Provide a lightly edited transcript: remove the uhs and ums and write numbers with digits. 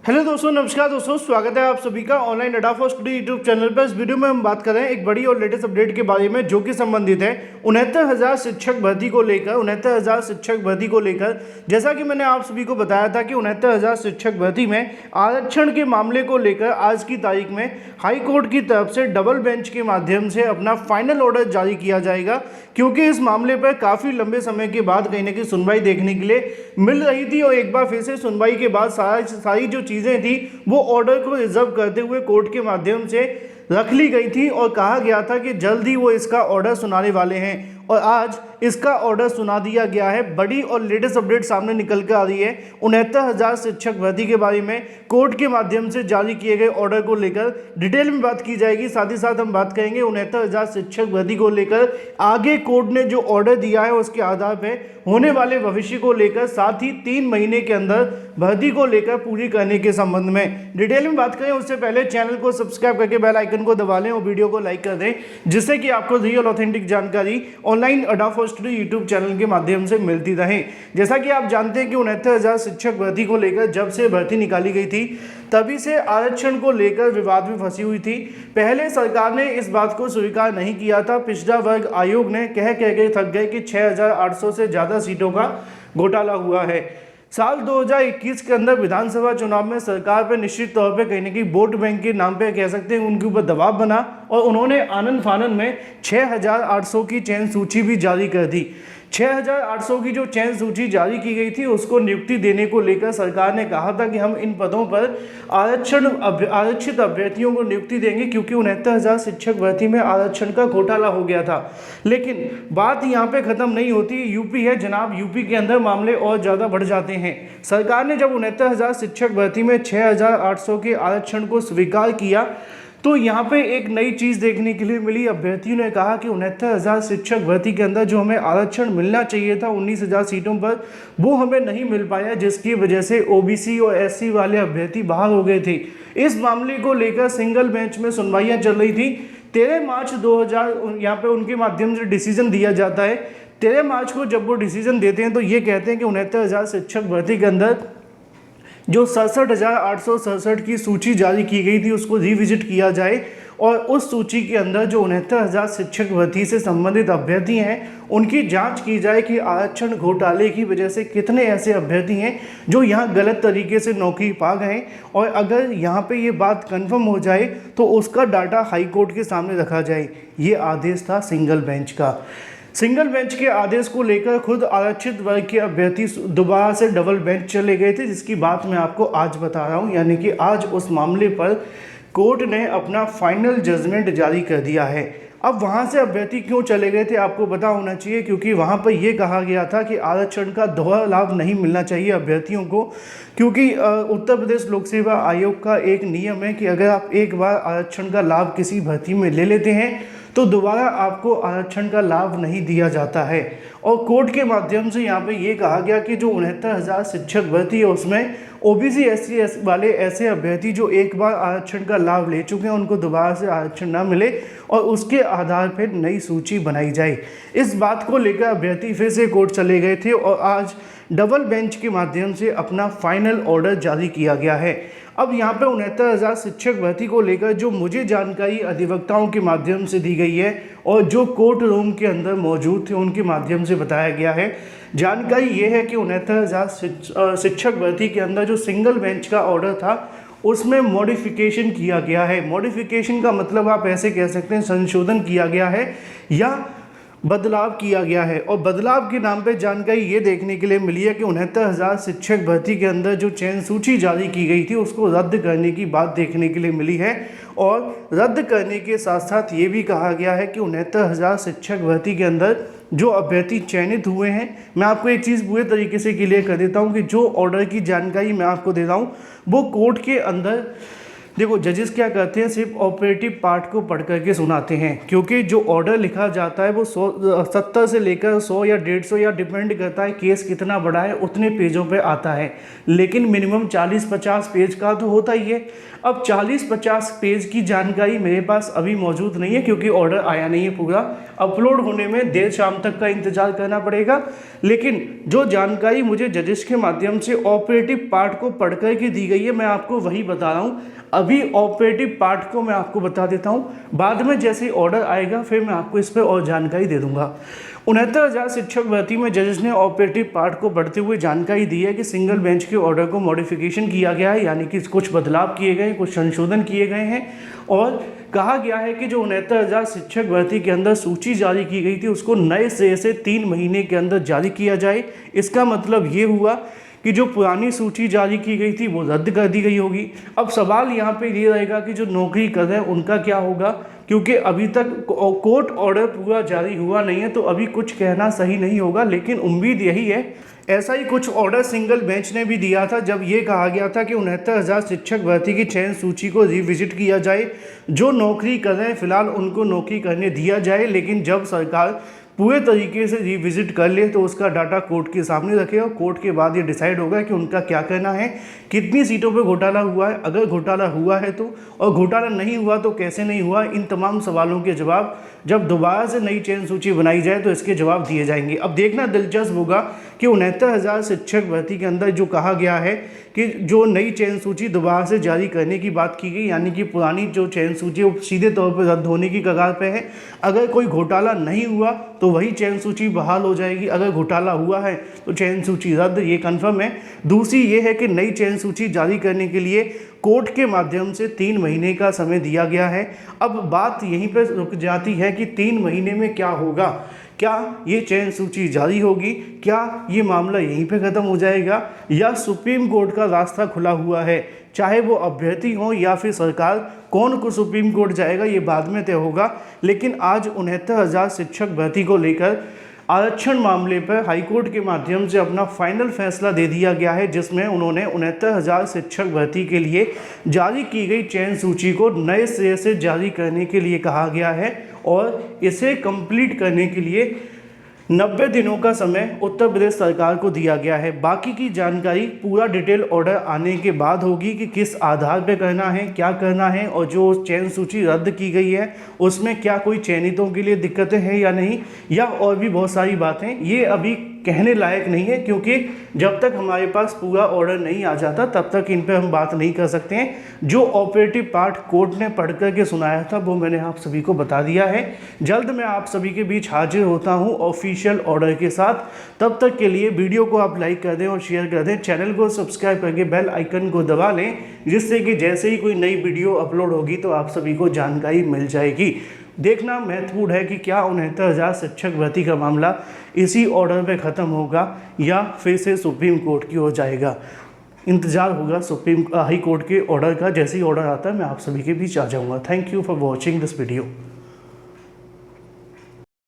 Hello दोस्तों, नमस्कार दोस्तों, स्वागत है आप सभी का ऑनलाइन अड्डा फॉर स्टडी यूट्यूब चैनल पर। इस वीडियो में हम बात कर रहे हैं एक बड़ी और लेटेस्ट अपडेट के बारे में जो कि संबंधित है 69,000 शिक्षक भर्ती को लेकर। 69,000 शिक्षक भर्ती को लेकर जैसा कि मैंने आप सभी को बताया था कि 69,000 शिक्षक भर्ती में आरक्षण के मामले को लेकर आज की तारीख में हाई कोर्ट की तरफ से डबल बेंच के माध्यम से अपना फाइनल ऑर्डर जारी किया जाएगा, क्योंकि इस मामले पर काफ़ी लंबे समय के बाद कहीं ना कहीं सुनवाई देखने के लिए मिल रही थी और एक बार फिर से सुनवाई के बाद सारी जो चीज़ें थी वो ऑर्डर को रिजर्व करते हुए कोर्ट के माध्यम से रख ली गई थी और कहा गया था कि जल्द ही वो इसका ऑर्डर सुनाने वाले हैं। और आज इसका ऑर्डर सुना दिया गया है। बड़ी और लेटेस्ट अपडेट सामने निकल कर आ रही है 69,000 शिक्षक भर्ती के बारे में कोर्ट के माध्यम से जारी किए गए ऑर्डर को लेकर डिटेल में बात की जाएगी। साथ ही साथ हम बात करेंगे 69,000 शिक्षक भर्ती को लेकर आगे कोर्ट ने जो ऑर्डर दिया है उसके आधार पर होने वाले भविष्य को लेकर, साथ ही 3 महीने के अंदर भर्ती को लेकर पूरी करने के संबंध में डिटेल में बात करें। उससे पहले चैनल को सब्सक्राइब करके बेल आइकन को दबा लें और वीडियो को लाइक कर दें, जिससे कि आपको रियल ऑथेंटिक जानकारी ऑनलाइन अड्डा फॉर स्टडी यूट्यूब चैनल के माध्यम से मिलती रहे। जैसा कि आप जानते हैं कि 69,000 शिक्षक भर्ती को लेकर जब से भर्ती निकाली गई थी तभी से आरक्षण को लेकर विवाद में फंसी हुई थी। पहले सरकार ने इस बात को स्वीकार नहीं किया था। पिछड़ा वर्ग आयोग ने कह के थक गए कि 6,800 से ज़्यादा सीटों का घोटाला हुआ है। साल 2021 के अंदर विधानसभा चुनाव में सरकार पर निश्चित तौर पे कहीं ना कहीं वोट बैंक के नाम पे कह सकते हैं उनके ऊपर दबाव बना और उन्होंने आनंद फानन में 6,800 की चयन सूची भी जारी कर दी। 6,800 की जो चयन सूची जारी की गई थी उसको नियुक्ति देने को लेकर सरकार ने कहा था कि हम इन पदों पर आरक्षित अभ्यर्थियों को नियुक्ति देंगे, क्योंकि 69,000 शिक्षक भर्ती में आरक्षण का घोटाला हो गया था। लेकिन बात यहाँ पे खत्म नहीं होती। यूपी है जनाब, यूपी के अंदर मामले और ज़्यादा बढ़ जाते हैं। सरकार ने जब 69,000 शिक्षक भर्ती में 6,800 के आरक्षण को स्वीकार किया तो यहाँ पे एक नई चीज़ देखने के लिए मिली। अभ्यर्थियों ने कहा कि 69,000 शिक्षक भर्ती के अंदर जो हमें आरक्षण मिलना चाहिए था 19,000 सीटों पर, वो हमें नहीं मिल पाया, जिसकी वजह से ओबीसी और एससी वाले अभ्यर्थी बाहर हो गए थे। इस मामले को लेकर सिंगल बेंच में सुनवाइयाँ चल रही थी। 13 मार्च 2000 यहाँ पे उनके माध्यम से डिसीजन दिया जाता है। 13 मार्च को जब वो डिसीजन देते हैं तो ये कहते हैं कि 69,000 शिक्षक भर्ती के अंदर जो 67,867 की सूची जारी की गई थी उसको रिविजिट किया जाए और उस सूची के अंदर जो 69,000 शिक्षक भर्ती से संबंधित अभ्यर्थी हैं उनकी जांच की जाए कि आरक्षण घोटाले की वजह से कितने ऐसे अभ्यर्थी हैं जो यहाँ गलत तरीके से नौकरी पा गए, और अगर यहाँ पे ये बात कंफर्म हो जाए तो उसका डाटा हाई कोर्ट के सामने रखा जाए। ये आदेश था सिंगल बेंच का। सिंगल बेंच के आदेश को लेकर खुद आरक्षित वर्ग के अभ्यर्थी दोबारा से डबल बेंच चले गए थे, जिसकी बात मैं आपको आज बता रहा हूं। यानी कि आज उस मामले पर कोर्ट ने अपना फाइनल जजमेंट जारी कर दिया है। अब वहां से अभ्यर्थी क्यों चले गए थे आपको पता होना चाहिए, क्योंकि वहां पर यह कहा गया था कि आरक्षण का दोहरा लाभ नहीं मिलना चाहिए अभ्यर्थियों को, क्योंकि उत्तर प्रदेश लोक सेवा आयोग का एक नियम है कि अगर आप एक बार आरक्षण का लाभ किसी भर्ती में ले लेते हैं तो दोबारा आपको आरक्षण का लाभ नहीं दिया जाता है। और कोर्ट के माध्यम से यहाँ पे ये कहा गया कि जो 69,000 शिक्षक भर्ती है उसमें ओबीसी एससी वाले ऐसे अभ्यर्थी जो एक बार आरक्षण का लाभ ले चुके हैं उनको दोबारा से आरक्षण ना मिले और उसके आधार पर नई सूची बनाई जाए। इस बात को लेकर अभ्यर्थी फिर से कोर्ट चले गए थे और आज डबल बेंच के माध्यम से अपना फाइनल ऑर्डर जारी किया गया है। अब यहाँ पे 69,000 शिक्षक भर्ती को लेकर जो मुझे जानकारी अधिवक्ताओं के माध्यम से दी गई है और जो कोर्ट रूम के अंदर मौजूद थे उनके माध्यम से बताया गया है, जानकारी ये है कि 69,000 शिक्षक भर्ती के अंदर जो सिंगल बेंच का ऑर्डर था उसमें मॉडिफिकेशन किया गया है। मॉडिफिकेशन का मतलब आप ऐसे कह सकते हैं संशोधन किया गया है या बदलाव किया गया है। और बदलाव के नाम पे जानकारी ये देखने के लिए मिली है कि 69,000 शिक्षक भर्ती के अंदर जो चयन सूची जारी की गई थी उसको रद्द करने की बात देखने के लिए मिली है। और रद्द करने के साथ साथ ये भी कहा गया है कि 69,000 शिक्षक भर्ती के अंदर जो अभ्यर्थी चयनित हुए हैं, मैं आपको एक चीज़ पूरे तरीके से क्लियर कर देता हूँ कि जो ऑर्डर की जानकारी मैं आपको दे रहा हूँ वो कोर्ट के अंदर देखो जजेस क्या करते हैं, सिर्फ ऑपरेटिव पार्ट को पढ़ करके सुनाते हैं, क्योंकि जो ऑर्डर लिखा जाता है वो 70 से लेकर 100 या 150 या डिपेंड करता है केस कितना बड़ा है उतने पेजों पे आता है, लेकिन मिनिमम 40-50 पेज का तो होता ही है। अब 40-50 पेज की जानकारी मेरे पास अभी मौजूद नहीं है, क्योंकि ऑर्डर आया नहीं है पूरा, अपलोड होने में देर शाम तक का इंतजार करना पड़ेगा। लेकिन जो जानकारी मुझे जजेस के माध्यम से ऑपरेटिव पार्ट को पढ़ कर के दी गई है, मैं आपको वही बता रहा हूँ। अभी ऑपरेटिव पार्ट को मैं आपको बता देता हूँ, बाद में जैसे ही ऑर्डर आएगा फिर मैं आपको इस पर और जानकारी दे दूंगा। 69,000 शिक्षक भर्ती में जजेस ने ऑपरेटिव पार्ट को बढ़ते हुए जानकारी दी है कि सिंगल बेंच के ऑर्डर को मॉडिफिकेशन किया गया है, यानी कि कुछ बदलाव किए गए, कुछ संशोधन किए गए हैं, और कहा गया है कि जो 69,000 शिक्षक भर्ती के अंदर सूची जारी की गई थी उसको नए सिरे से 3 महीने के अंदर जारी किया जाए। इसका मतलब ये हुआ कि जो पुरानी सूची जारी की गई थी वो रद्द कर दी गई होगी। अब सवाल यहाँ पे ये रहेगा कि जो नौकरी कर रहे हैं उनका क्या होगा, क्योंकि अभी तक कोर्ट ऑर्डर पूरा जारी हुआ नहीं है, तो अभी कुछ कहना सही नहीं होगा, लेकिन उम्मीद यही है। ऐसा ही कुछ ऑर्डर सिंगल बेंच ने भी दिया था, जब ये कहा गया था कि 69,000 शिक्षक भर्ती की चयन सूची को रिविजिट किया जाए, जो नौकरी कर रहे हैं फिलहाल उनको नौकरी करने दिया जाए, लेकिन जब सरकार पूरे तरीके से रिविजिट कर ले तो उसका डाटा कोर्ट के सामने रखे और कोर्ट के बाद ये डिसाइड होगा कि उनका क्या करना है, कितनी सीटों पे घोटाला हुआ है, अगर घोटाला हुआ है तो, और घोटाला नहीं हुआ तो कैसे नहीं हुआ। इन तमाम सवालों के जवाब जब दोबारा से नई चयन सूची बनाई जाए तो इसके जवाब दिए जाएंगे। अब देखना दिलचस्प होगा कि 69,000 शिक्षक भर्ती के अंदर जो कहा गया है कि जो नई चयन सूची दोबारा से जारी करने की बात की गई, यानी कि पुरानी जो चयन सूची है वो सीधे तौर पर रद्द होने की कगार पे है। अगर कोई घोटाला नहीं हुआ तो वही चयन सूची बहाल हो जाएगी, अगर घोटाला हुआ है तो चयन सूची रद्द, ये कन्फर्म है। दूसरी ये है कि नई चयन सूची जारी करने के लिए कोर्ट के माध्यम से 3 महीने का समय दिया गया है। अब बात यहीं पर रुक जाती है कि 3 महीने में क्या होगा, क्या ये चयन सूची जारी होगी, क्या ये मामला यहीं पे ख़त्म हो जाएगा, या सुप्रीम कोर्ट का रास्ता खुला हुआ है, चाहे वो अभ्यर्थी हो या फिर सरकार, कौन को सुप्रीम कोर्ट जाएगा ये बाद में तय होगा। लेकिन आज 69,000 शिक्षक भर्ती को लेकर आरक्षण मामले पर हाईकोर्ट के माध्यम से अपना फाइनल फैसला दे दिया गया है, जिसमें उन्होंने 69,000 शिक्षक भर्ती के लिए जारी की गई चयन सूची को नए सिरे से जारी करने के लिए कहा गया है, और इसे कंप्लीट करने के लिए 90 दिनों का समय उत्तर प्रदेश सरकार को दिया गया है। बाकी की जानकारी पूरा डिटेल ऑर्डर आने के बाद होगी कि किस आधार पे करना है, क्या करना है, और जो चयन सूची रद्द की गई है उसमें क्या कोई चयनितों के लिए दिक्कतें हैं या नहीं, या और भी बहुत सारी बातें, ये अभी कहने लायक नहीं है, क्योंकि जब तक हमारे पास पूरा ऑर्डर नहीं आ जाता तब तक इन पर हम बात नहीं कर सकते हैं। जो ऑपरेटिव पार्ट कोर्ट ने पढ़ कर के सुनाया था वो मैंने आप सभी को बता दिया है। जल्द मैं आप सभी के बीच हाजिर होता हूं ऑफिशियल ऑर्डर के साथ। तब तक के लिए वीडियो को आप लाइक कर दें और शेयर कर दें, चैनल को सब्सक्राइब करके बेल आइकन को दबा लें, जिससे कि जैसे ही कोई नई वीडियो अपलोड होगी तो आप सभी को जानकारी मिल जाएगी। देखना महत्वपूर्ण है कि क्या 69,000 शिक्षक भर्ती का मामला इसी ऑर्डर पे ख़त्म होगा या फिर से सुप्रीम कोर्ट की ओर जाएगा। इंतज़ार होगा सुप्रीम हाई कोर्ट के ऑर्डर का। जैसे ही ऑर्डर आता है मैं आप सभी के बीच आ जाऊंगा। Thank you for watching this video.